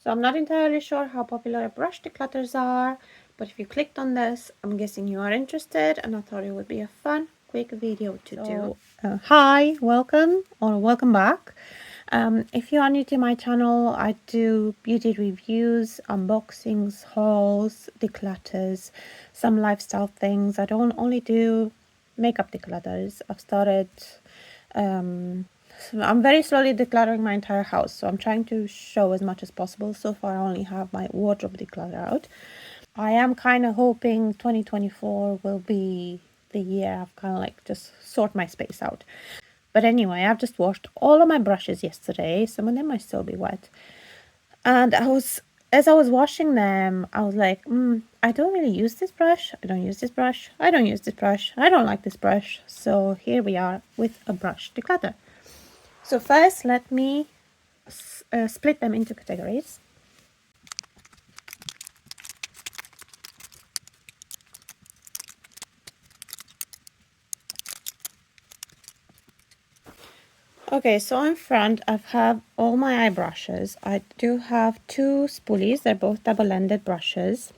So I'm not entirely sure how popular brush declutters are, but if you clicked on this, I'm guessing you are interested, and I thought it would be a fun, quick video to do. Hi, welcome or welcome back. If you are new to my channel, I do beauty reviews, unboxings, hauls, declutters, some lifestyle things. I don't only do makeup declutters. I've started so I'm very slowly decluttering my entire house, so I'm trying to show as much as possible. So far, I only have my wardrobe declutter out. I am kind of hoping 2024 will be the year I've kind of like just sort my space out. But anyway, I've just washed all of my brushes yesterday. Some of them might still be wet. And as I was washing them, I was like, I don't really use this brush. I don't use this brush. I don't use this brush. I don't like this brush. So here we are with a brush declutter. So first, let me split them into categories. Okay, so in front, I have all my eye brushes. I do have two spoolies. They're both double-ended brushes.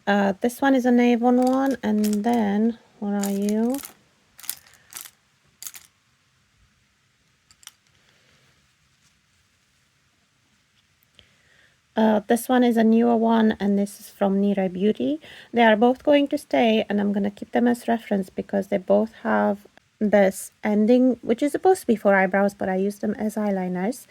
This one is an Avon one, and then, what are you? This one is a newer one, and this is from Nira Beauty. They are both going to stay, and I'm going to keep them as reference because they both have this ending, which is supposed to be for eyebrows, but I use them as eyeliners.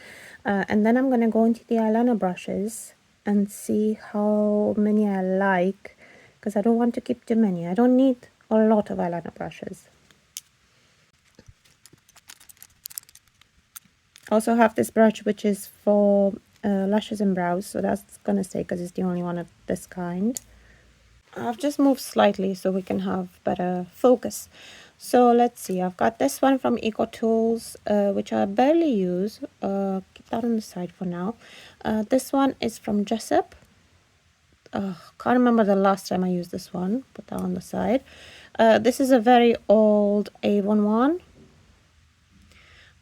And then I'm going to go into the eyeliner brushes and see how many I like, because I don't want to keep too many. I don't need a lot of eyeliner brushes. Also have this brush which is for lashes and brows, so that's gonna stay because it's the only one of this kind. I've just moved slightly so we can have better focus. So let's see, I've got this one from Eco Tools, which I barely use. Keep that on the side for now. This one is from Jessup. Can't remember the last time I used this one. Put that on the side. This is a very old Avon one.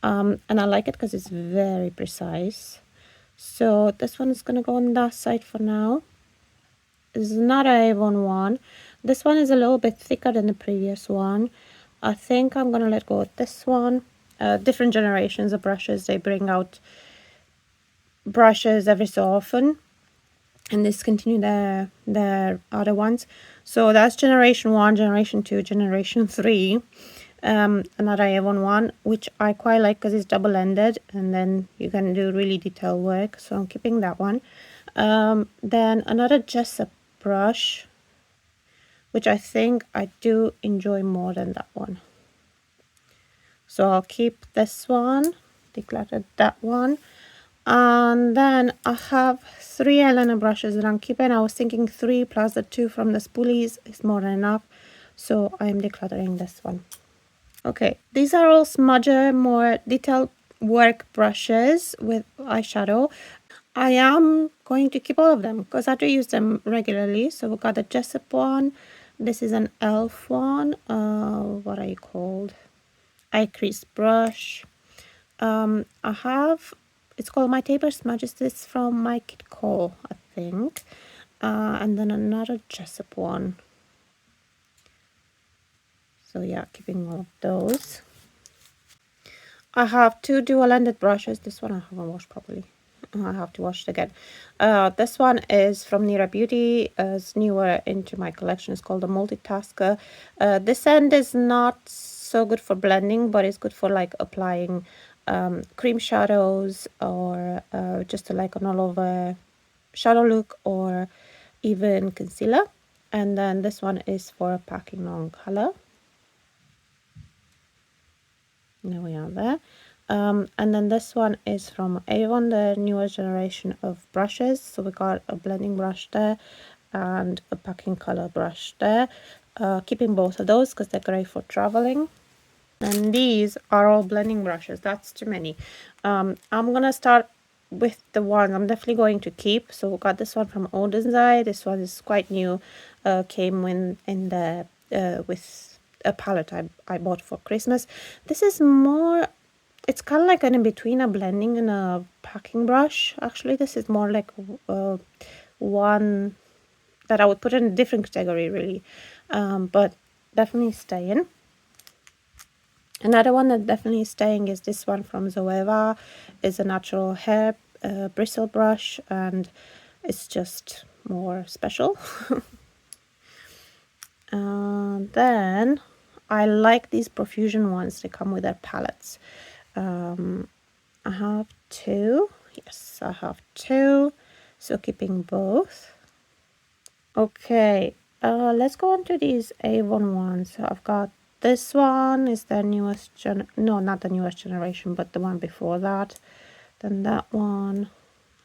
And I like it because it's very precise. So this one is going to go on that side for now. This is not a Avon one. This one is a little bit thicker than the previous one. I think I'm going to let go of this one. Different generations of brushes, they bring out brushes every so often and discontinue their other ones. So that's generation 1, generation 2, generation 3. Another Avon one, which I quite like because it's double-ended and then you can do really detailed work, so I'm keeping that one. Then another Jessup brush, which I think I do enjoy more than that one, so I'll keep this one, decluttered that one. And then I have 3 eyeliner brushes that I'm keeping. I was thinking 3 plus the 2 from the spoolies is more than enough, so I'm decluttering this one. Okay, these are all smudger, more detailed work brushes with eyeshadow. I am going to keep all of them because I do use them regularly. So we've got the Jessup one. This is an e.l.f. one. What are you called? Eye crease brush. I have, it's called My Taper Smudges. This is from My Kit Cole, I think. And then another Jessup one. So yeah, keeping all of those. I have 2 dual-ended brushes. This one I haven't washed properly. I have to wash it again. This one is from Nira Beauty. It's newer into my collection. It's called the Multitasker. This end is not so good for blending, but it's good for like applying cream shadows or just like an all-over shadow look or even concealer. And then this one is for packing on color. There we are there. And then this one is from Avon, the newer generation of brushes. So we got a blending brush there and a packing color brush there. Keeping both of those because they're great for traveling. And these are all blending brushes. That's too many. I'm gonna start with the one I'm definitely going to keep. So we got this one from Oden's Eye. This one is quite new. Came in the with a palette I bought for Christmas. This is more, it's kind of like an in-between a blending and a packing brush. Actually, this is more like one that I would put in a different category, really. But definitely staying. Another one that definitely is staying is this one from Zoeva. It's a natural hair bristle brush, and it's just more special. Then I like these Profusion ones. They come with their palettes. I have two. Yes, I have two. So keeping both. Okay, let's go on to these Avon ones. So I've got this one is the newest no, not the newest generation, but the one before that. Then that one,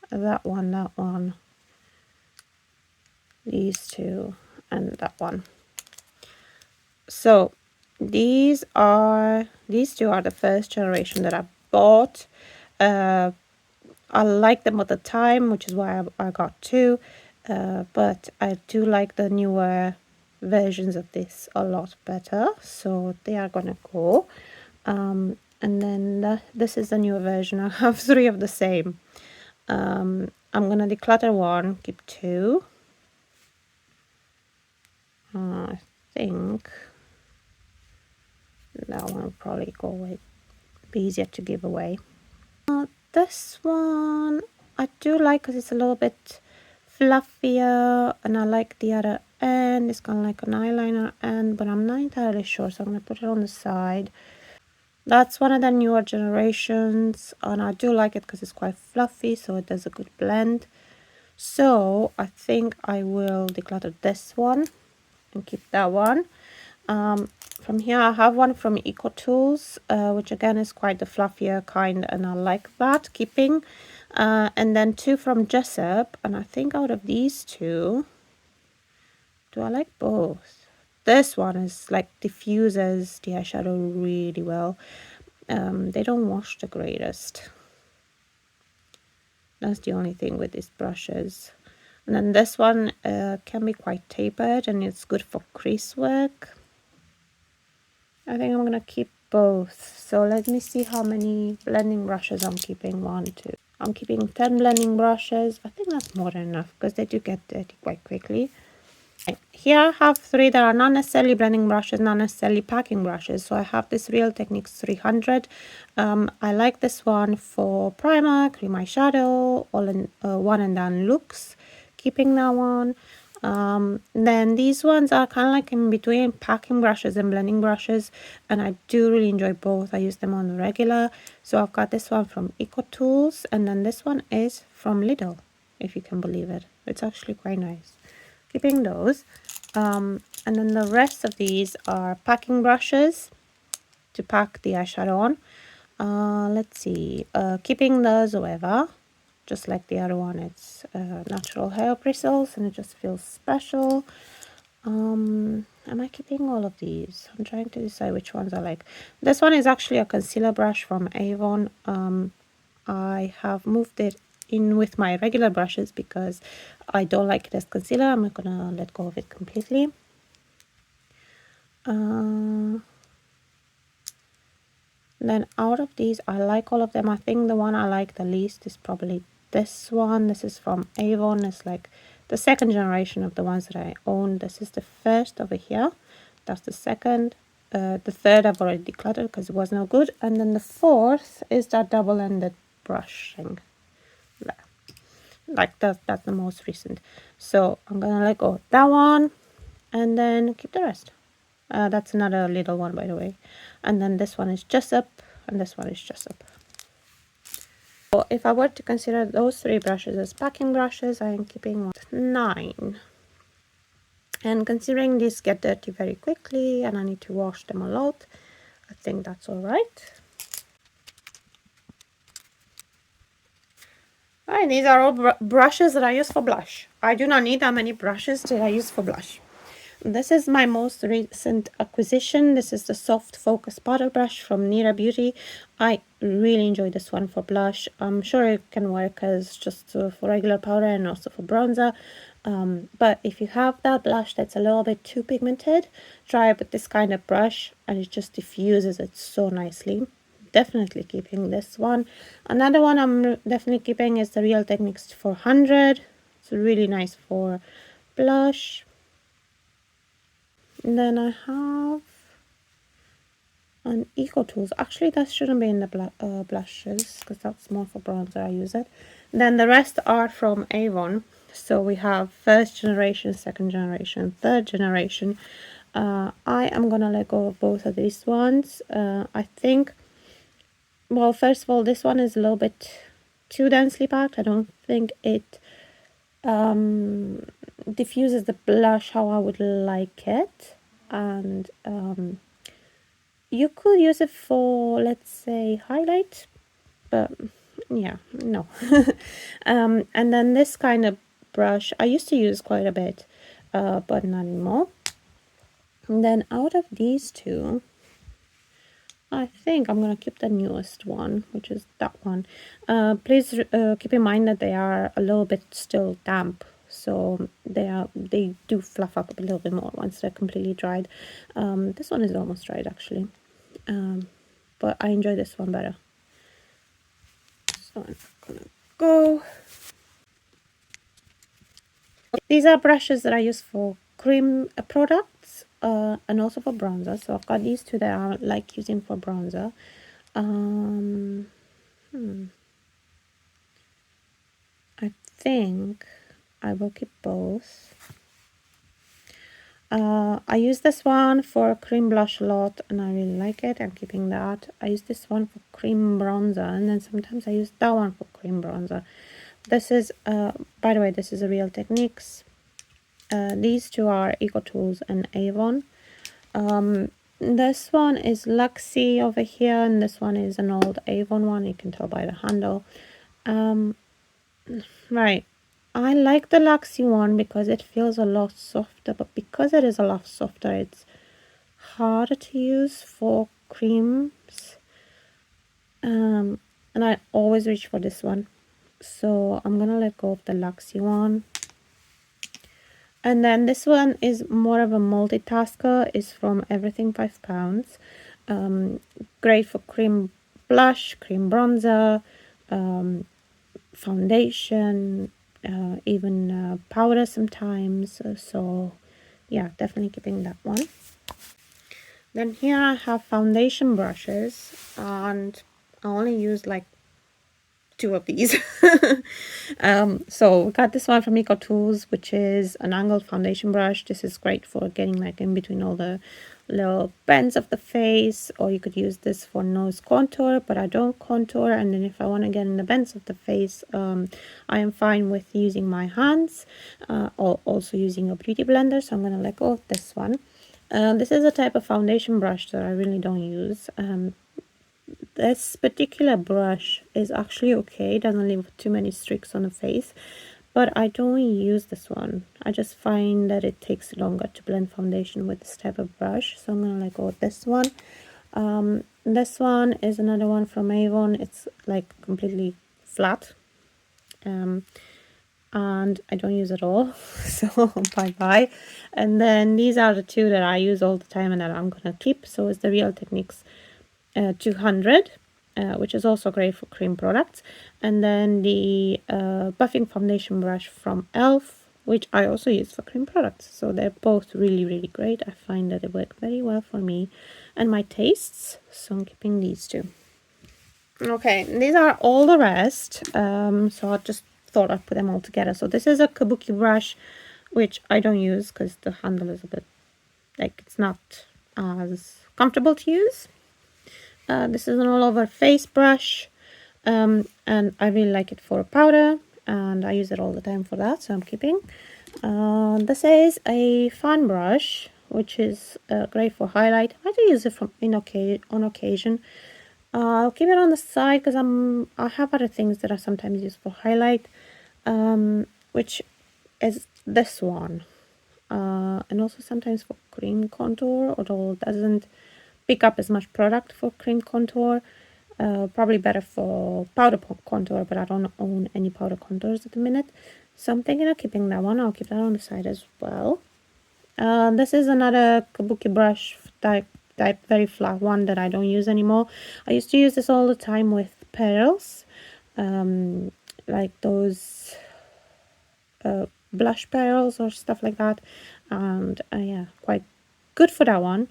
that one, that one, these two, and that one. So these two are the first generation that I bought. I like them at the time, which is why I got two. But I do like the newer versions of this a lot better, so they are gonna go. And then this is the newer version. I have three of the same. I'm gonna declutter one, keep two. I think that one will probably go away. Be easier to give away. This one I do like because it's a little bit fluffier, and I like the other end. It's kind of like an eyeliner end, but I'm not entirely sure, so I'm going to put it on the side. That's one of the newer generations, and I do like it because it's quite fluffy, so it does a good blend. So I think I will declutter this one and keep that one. From here I have one from EcoTools, which again is quite the fluffier kind, and I like that, keeping. And then two from Jessup, and I think out of these two, do I like both? This one is like diffuses the eyeshadow really well. They don't wash the greatest. That's the only thing with these brushes. And then this one can be quite tapered, and it's good for crease work. I think I'm gonna keep both. So let me see how many blending brushes I'm keeping. I'm keeping 10 blending brushes. I think that's more than enough because they do get dirty quite quickly. Here I have three that are not necessarily blending brushes, not necessarily packing brushes. So I have this Real Techniques 300. I like this one for primer, cream eyeshadow, all in one and done looks. Keeping that one. Then these ones are kind of like in between packing brushes and blending brushes, and I do really enjoy both. I use them on the regular. So I've got this one from EcoTools, and then this one is from Lidl, if you can believe it. It's actually quite nice. Keeping those. And then the rest of these are packing brushes to pack the eyeshadow on. Let's see. Keeping the Zoeva, just like the other one. It's natural hair bristles, and it just feels special. Am I keeping all of these? I'm trying to decide which ones I like. This one is actually a concealer brush from Avon. I have moved it in with my regular brushes because I don't like it as concealer. I'm not gonna let go of it completely. Then out of these, I like all of them. I think the one I like the least is probably this one. This is from Avon. It's like the second generation of the ones that I own. This is the first over here. That's the second. The third I've already decluttered because it was no good. And then the fourth is that double-ended brush thing. Like that's the most recent. So I'm gonna let go of that one and then keep the rest. That's another little one, by the way. And then this one is Jessup, and this one is Jessup. So if I were to consider those three brushes as packing brushes, I am keeping 9. And considering these get dirty very quickly and I need to wash them a lot, I think that's all right. Alright, these are all brushes that I use for blush. I do not need that many brushes that I use for blush. This is my most recent acquisition. This is the Soft Focus Powder Brush from Nira Beauty. I really enjoy this one for blush. I'm sure it can work as just for regular powder and also for bronzer. But if you have that blush that's a little bit too pigmented, try it with this kind of brush and it just diffuses it so nicely. definitely keeping this one. Another one I'm definitely keeping is the Real Techniques 400. It's really nice for blush. And then I have an Eco Tools. Actually, that shouldn't be in the blushes because that's more for bronzer. I use it. Then the rest are from Avon. So we have first generation, second generation, third generation. I am gonna let go of both of these ones. I think, well, first of all, this one is a little bit too densely packed. I don't think it diffuses the blush how I would like it. And you could use it for, let's say, highlight, but yeah, no. And then this kind of brush I used to use quite a bit, but not anymore. And then out of these two, I think I'm gonna keep the newest one, which is that one. Please keep in mind that they are a little bit still damp, so they do fluff up a little bit more once they're completely dried. This one is almost dried actually, but I enjoy this one better. So I'm gonna go. These are brushes that I use for cream products and also for bronzer. So I've got these two that I like using for bronzer. I think I will keep both. I use this one for cream blush a lot and I really like it. I'm keeping that. I use this one for cream bronzer and then sometimes I use that one for cream bronzer. This is, by the way, this is a Real Techniques. These two are Eco Tools and Avon. This one is Luxie over here and this one is an old Avon one. You can tell by the handle. Right. I like the Luxie one because it feels a lot softer, but because it is a lot softer, it's harder to use for creams. And I always reach for this one. So I'm gonna let go of the Luxie one. And then this one is more of a multitasker. It's from Everything 5 Pounds. Great for cream blush, cream bronzer, foundation, even powder sometimes. So yeah, definitely keeping that one. Then here I have foundation brushes and I only use like 2 of these. So we got this one from Eco Tools, which is an angled foundation brush. This is great for getting like in between all the little bends of the face, or you could use this for nose contour, but I don't contour. And then if I want to get in the bends of the face, I am fine with using my hands, or also using a beauty blender. So I'm going to let go of this one. This is a type of foundation brush that I really don't use. This particular brush is actually okay, doesn't leave too many streaks on the face, but I don't use this one. I just find that it takes longer to blend foundation with this type of brush, so I'm gonna let go of this one. This one is another one from Avon. It's like completely flat, and I don't use it all, so bye bye. And then these are the two that I use all the time and that I'm gonna keep. So it's the Real Techniques 200, which is also great for cream products, and then the buffing foundation brush from Elf, which I also use for cream products. So they're both really great. I find that they work very well for me and my tastes, so I'm keeping these two. Okay, these are all the rest, so I just thought I'd put them all together. So this is a kabuki brush, which I don't use because the handle is a bit, like, it's not as comfortable to use. This is an all-over face brush, and I really like it for powder, and I use it all the time for that, so I'm keeping. This is a fan brush, which is great for highlight. I do use it on occasion. I'll keep it on the side because I have other things that I sometimes use for highlight, which is this one, and also sometimes for cream contour, although it doesn't pick up as much product for cream contour. Probably better for powder contour, but I don't own any powder contours at the minute, so I'm thinking of keeping that one. I'll keep that on the side as well. This is another kabuki brush that type, very flat one that I don't use anymore. I used to use this all the time with pearls, like those blush pearls or stuff like that, and yeah, quite good for that one.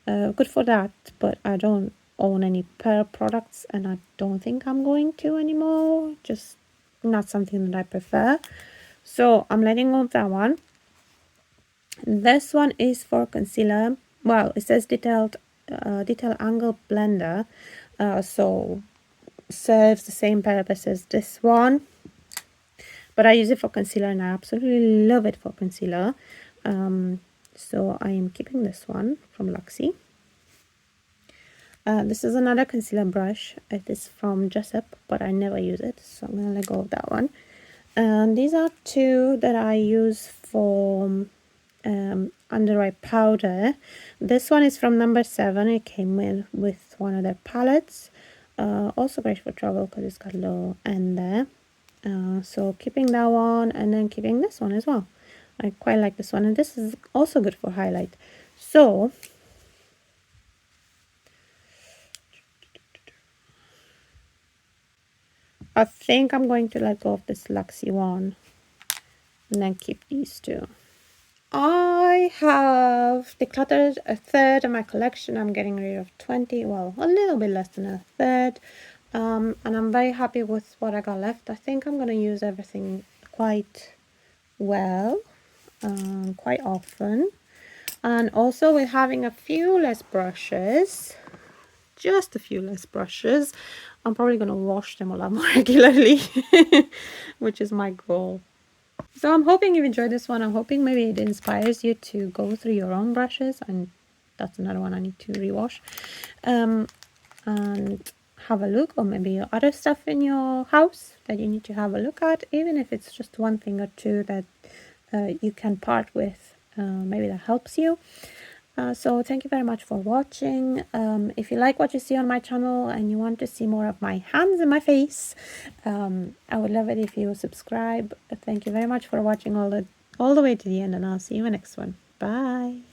Good for that, but I don't own any pearl products, and I don't think I'm going to anymore. Just not something that I prefer. So I'm letting go of that one. This one is for concealer. Well, it says detail angle blender, so serves the same purpose as this one, but I use it for concealer and I absolutely love it for concealer. So I am keeping this one from Luxie. This is another concealer brush. It is from Jessup, but I never use it, so I'm gonna let go of that one. And these are two that I use for under eye powder. This one is from number 7. It came with one of their palettes. Also great for travel because it's got a little end there. So keeping that one and then keeping this one as well. I quite like this one, and this is also good for highlight. So I think I'm going to let go of this Luxie one and then keep these two. I have decluttered a third of my collection. I'm getting rid of 20, well, a little bit less than a third. And I'm very happy with what I got left. I think I'm going to use everything quite well, quite often. And also with having a few less brushes, just a few less brushes, I'm probably going to wash them a lot more regularly, which is my goal. So I'm hoping you enjoyed this one. I'm hoping maybe it inspires you to go through your own brushes, and that's another one I need to rewash, and have a look, or maybe other stuff in your house that you need to have a look at, even if it's just one thing or two that you can part with. Maybe that helps you. So thank you very much for watching. If you like what you see on my channel and you want to see more of my hands and my face, I would love it if you subscribe. Thank you very much for watching all the way to the end, and I'll see you in the next one. Bye.